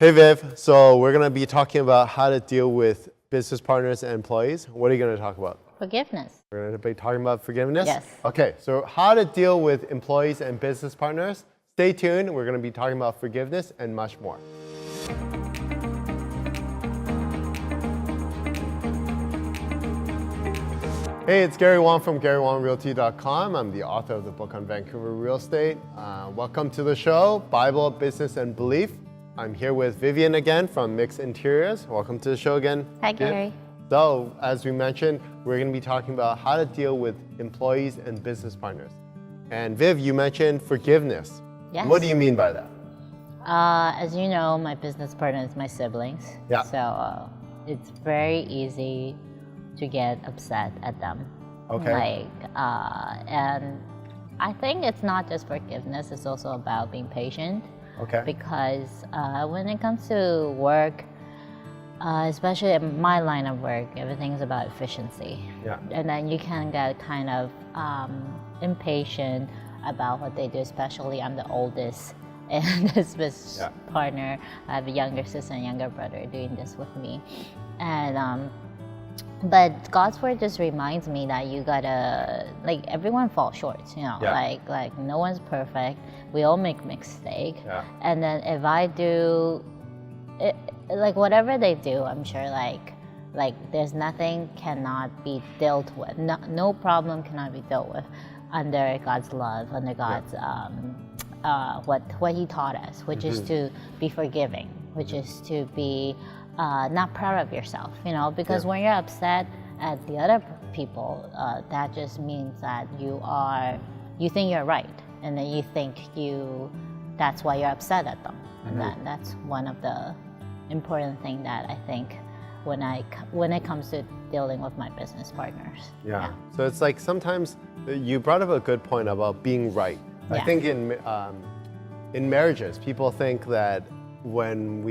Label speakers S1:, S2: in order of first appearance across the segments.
S1: Hey Viv, so we're going to be talking about how to deal with business partners and employees. What are you going to talk about?
S2: Forgiveness.
S1: We're going to be talking about forgiveness?
S2: Yes.
S1: Okay, so how to deal with employees and business partners. Stay tuned, we're going to be talking about forgiveness and much more. Hey, it's Gary Wong from GaryWongRealty.com. I'm the author of the book on Vancouver real estate. Welcome to the show, Bible, Business, and Belief. I'm here with Vivian again from Miix Interiors. Welcome to the show again.
S2: Hi, Gary.
S1: So, as we mentioned, we're going to be talking about how to deal with employees and business partners. And Viv, you mentioned forgiveness.
S2: Yes.
S1: What do you mean by that?
S2: As you know, my business partner is my siblings.
S1: Yeah.
S2: So it's very easy to get upset at them.
S1: Okay.
S2: And I think it's not just forgiveness, it's also about being patient.
S1: Okay.
S2: Because when it comes to work, especially in my line of work, everything's about efficiency.
S1: Yeah.
S2: And then you can get kind of impatient about what they do, especially I'm the oldest in this business partner. I have a younger sister and younger brother doing this with me. And but God's word just reminds me that you gotta, like, everyone falls short, you know, like no one's perfect. We all make mistakes. Yeah. And then if I do, like whatever they do, I'm sure like there's nothing cannot be dealt with. No problem cannot be dealt with under God's love, under God's, what He taught us, which is to be forgiving, which is to be not proud of yourself, you know, because when you're upset at the other people, that just means that you think you're right, and then you think that's why you're upset at them, and that's one of the important things that I think when it comes to dealing with my business partners. Yeah.
S1: So it's like sometimes you brought up a good point about being right. I think in marriages, people think that when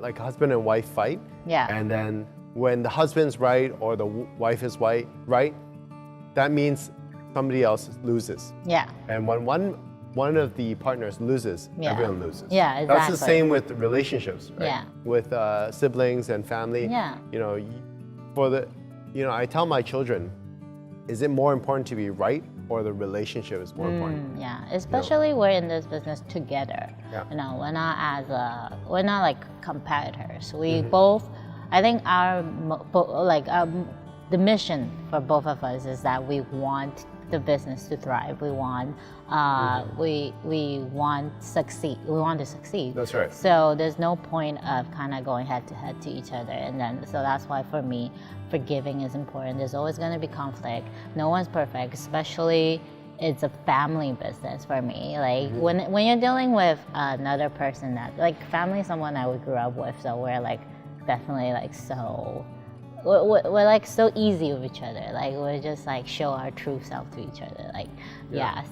S1: like husband and wife fight, and then when the husband's right or the wife is right, that means somebody else loses. Yeah. And when one of the partners loses, everyone loses.
S2: Yeah, exactly.
S1: That's the same with relationships, right?
S2: Yeah.
S1: With siblings and family.
S2: Yeah.
S1: You know, I tell my children, is it more important to be right or the relationship is more important?
S2: Yeah, especially we're in this business together. Yeah. You know, we're not like competitors. We both, I think the mission for both of us is that we want the business to thrive. We want we want succeed. We want to succeed.
S1: That's right.
S2: So there's no point of kind of going head to head to each other, and then so that's why for me, forgiving is important. There's always going to be conflict. No one's perfect, especially it's a family business for me. Like when you're dealing with another person that like family, is someone that we grew up with, so we're like definitely like so. We're like so easy with each other. Like we're just like show our true self to each other. Like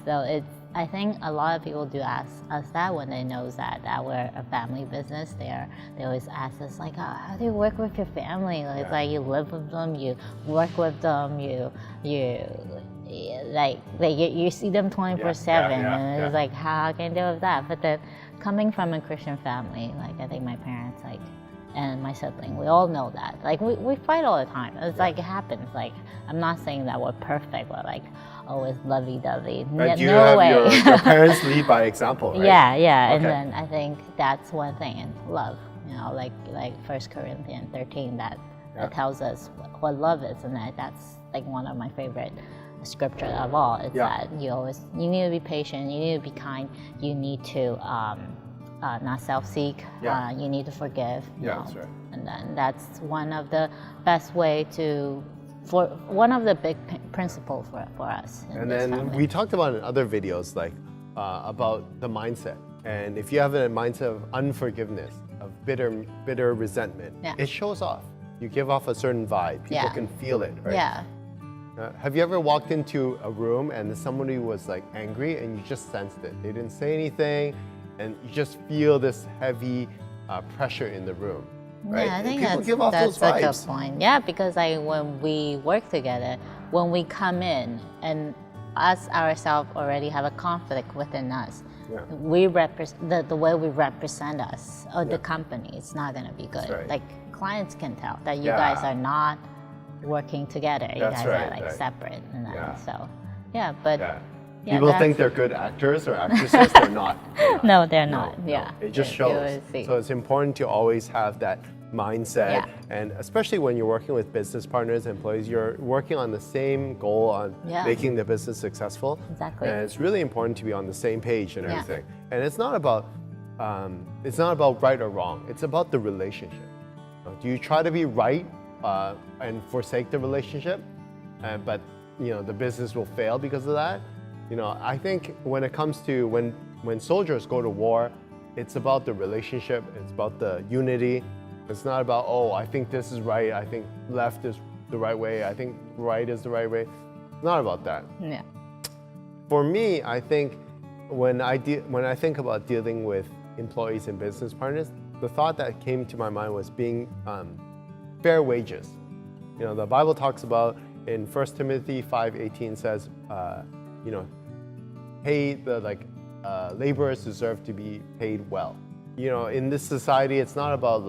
S2: so it's. I think a lot of people do ask us that when they know that we're a family business. They always ask us like, oh, how do you work with your family? Like, it's like you live with them, you work with them, you see them 24/7, and it's like how can I deal with that? But then coming from a Christian family, like I think my parents and my sibling, we all know that. Like we fight all the time. It's like it happens. Like I'm not saying that we're perfect. We're like always lovey-dovey.
S1: But you
S2: no
S1: have
S2: way.
S1: your parents lead by example, right?
S2: Yeah.
S1: Okay.
S2: And then I think that's one thing in love. You know, like 1 Corinthians 13 that tells us what love is, and that's like one of my favorite scripture of all. It's that you need to be patient. You need to be kind. You need to not self-seek. You need to forgive.
S1: That's right.
S2: And then that's one of the best way for one of the big principles for us.
S1: And then family. We talked about in other videos like about the mindset. And if you have a mindset of unforgiveness, of bitter resentment, it shows off. You give off a certain vibe. People can feel it, right?
S2: Yeah.
S1: Have you ever walked into a room and somebody was like angry and you just sensed it? They didn't say anything, and you just feel this heavy pressure in the room, right?
S2: Yeah, I think
S1: people
S2: that's,
S1: give off
S2: that's
S1: those vibes.
S2: a good point. Yeah, because when we work together, when we come in and us ourselves already have a conflict within us.
S1: Yeah.
S2: We represent the way we represent us or the company. It's not going to be good.
S1: Right.
S2: Like clients can tell that you guys are not working together. You
S1: That's
S2: guys
S1: right,
S2: are like
S1: right.
S2: separate, and then,
S1: Yeah.
S2: so yeah. But
S1: people think they're good actors or actresses. They're not.
S2: No, they're not. Yeah,
S1: it just
S2: You
S1: shows.
S2: will see.
S1: So it's important to always have that mindset, and especially when you're working with business partners, employees, you're working on the same goal on making the business successful.
S2: Exactly.
S1: And it's really important to be on the same page and everything. And it's not about right or wrong. It's about the relationship. Do you try to be right and forsake the relationship, but the business will fail because of that? I think when it comes to when soldiers go to war, it's about the relationship. It's about the unity. It's not about, oh, I think this is right. I think left is the right way. I think right is the right way. It's not about that.
S2: Yeah.
S1: For me, I think when I think about dealing with employees and business partners, the thought that came to my mind was being fair wages. The Bible talks about in 1 Timothy 5:18 says, pay the laborers deserve to be paid well. In this society, it's not about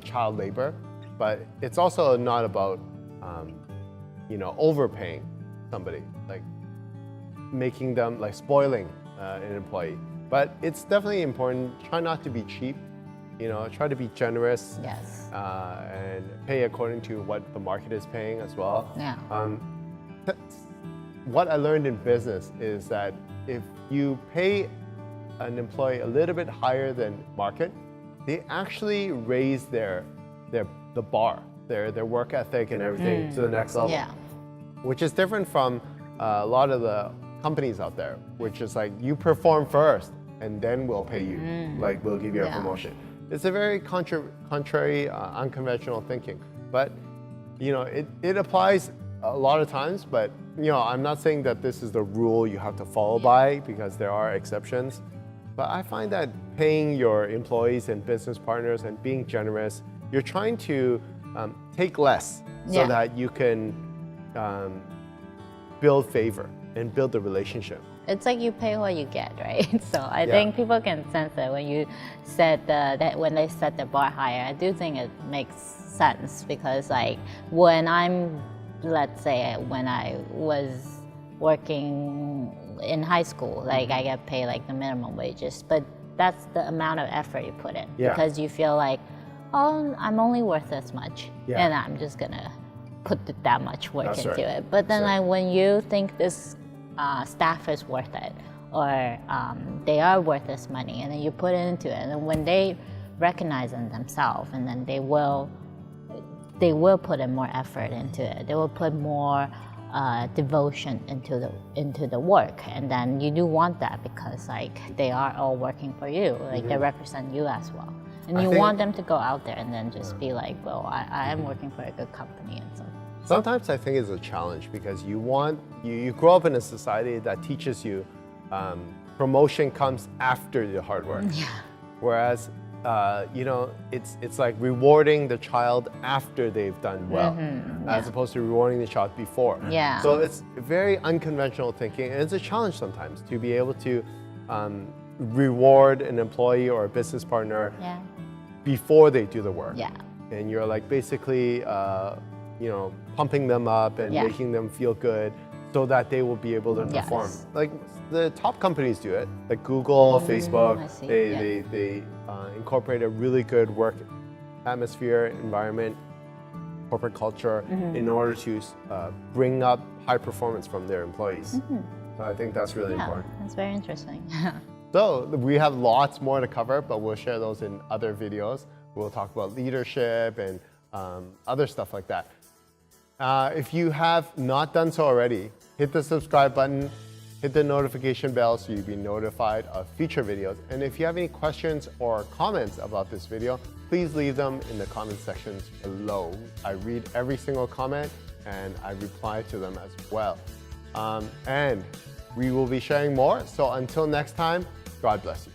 S1: child labor, but it's also not about overpaying somebody, making them spoiling an employee. But it's definitely important. Try not to be cheap. Try to be generous.
S2: Yes.
S1: And pay according to what the market is paying as well.
S2: Yeah.
S1: What I learned in business is that if you pay an employee a little bit higher than market, they actually raise the bar, their work ethic and everything to the next level.
S2: Yeah.
S1: Which is different from a lot of the companies out there, which is you perform first and then we'll pay you, we'll give you a promotion. It's a very contrary, unconventional thinking, but it applies a lot of times. But I'm not saying that this is the rule you have to follow by, because there are exceptions. But I find that paying your employees and business partners and being generous, you're trying to take less so that you can build favor and build the relationship.
S2: It's like you pay what you get, right? So I think people can sense it when you said that when they set the bar higher. I do think it makes sense, because when let's say when I was working in high school, I get paid the minimum wages, but that's the amount of effort you put in, because you feel oh, I'm only worth this much, and I'm just gonna put that much work into it. But then when you think this staff is worth it, or they are worth this money, and then you put it into it, and then when they recognize in themselves, and then they will put in more effort into it. They will put more devotion into the work, and then you do want that, because they are all working for you. They represent you as well, and you want them to go out there and then just be well, I am working for a good company. And so
S1: sometimes I think it's a challenge, because you grow up in a society that teaches you promotion comes after the hard work. Whereas it's like rewarding the child after they've done well, as opposed to rewarding the child before. So it's very unconventional thinking, and it's a challenge sometimes to be able to reward an employee or a business partner before they do the work. And you're basically pumping them up and making them feel good, so that they will be able to perform. The top companies do it, Google, Facebook. They incorporate a really good work atmosphere, environment, corporate culture in order to bring up high performance from their employees. So I think that's really important.
S2: That's very interesting.
S1: So we have lots more to cover, but we'll share those in other videos. We'll talk about leadership and other stuff like that. If you have not done so already, hit the subscribe button, hit the notification bell so you'll be notified of future videos. And if you have any questions or comments about this video, please leave them in the comment sections below. I read every single comment and I reply to them as well. And we will be sharing more. So until next time, God bless you.